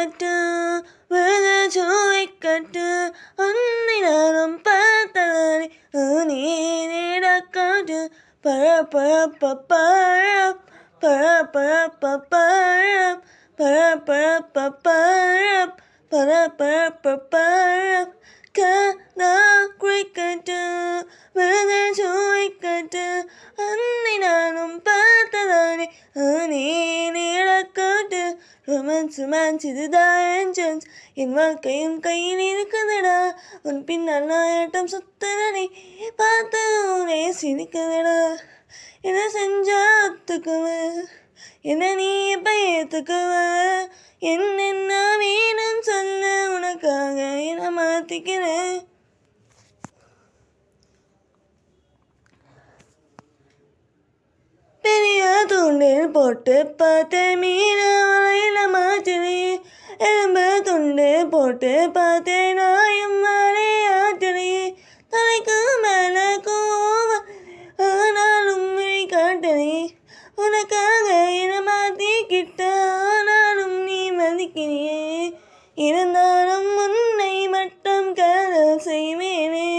குறிக்கட்டும் விழுது வைக்கட்டு உன்னை நானும் பார்த்ததானே நீ நடக்காது பழப்பழப்பழம் பழப்பழப்பழம் பழப்பழப்பழம் பழப்பழப்பழம் கதா குறிக்கட்டு விழுது வைக்கட்டு உன்னை நானும் பார்த்ததானே நீ நடக்காது ரொமான்ஸ் இதுதான் என்ஜன்ஸ் என் வாழ்க்கையும் கையில் இருக்குதுடா உன் பின்னால் நாயாட்டம் சுத்துறனே பார்த்து உனே சிரிக்குதுடா என்ன செஞ்சா ஒத்துக்குவ என்ன நீ எப்ப ஏத்துக்குவ என்ன வேணும் சொல்ல உனக்காக என்ன மாத்திக்கிறேன் பெரிய துண்டில் போட்டு பார்த்தேன் மீன வலையில மாத்திரையே எலும்பு துண்டு போட்டு பார்த்தேன் நாயும் மாறே ஆத்திரையே தலைக்கு மேல கோவம் ஆனாலும் காட்டனே உனக்காக என மாத்திக்கிட்ட ஆனாலும் நீ மதிக்கிறியே இருந்தாலும் உன்னை மட்டும் காதல் செய்வேனே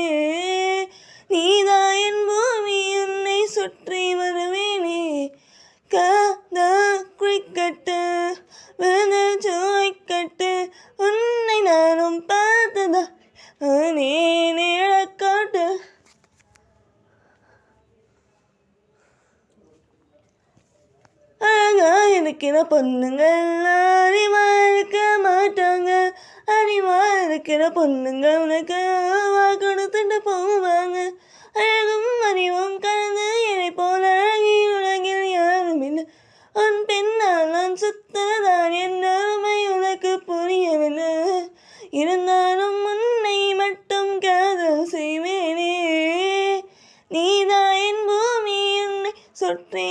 நீதான் என் பூமி உன்னை சுற்றி வருவேனே கதா குறிக்கட்டு விழுது வைக்கட்டு உன்னை நானும் பார்த்ததா நீ நடக்காட்டு அழகா இருக்கிற பொண்ணுங்கள் அறிவா இருக்க மாட்டாங்க அறிவா இருக்கிற பொண்ணுங்க உனக்கு கொடுத்துட்டு போவாங்க அழகும் அறிவும் கலந்து என்னை போல அழகி உலகில் யாரும் இல்லை உன் பெண்ணால் நான் சுத்ததான் என் அருமை உனக்கு புரியவில்லை இருந்தாலும் உன்னை மட்டும் காதல் செய்வேனே நீதான் என் பூமி உன்னை சுற்றி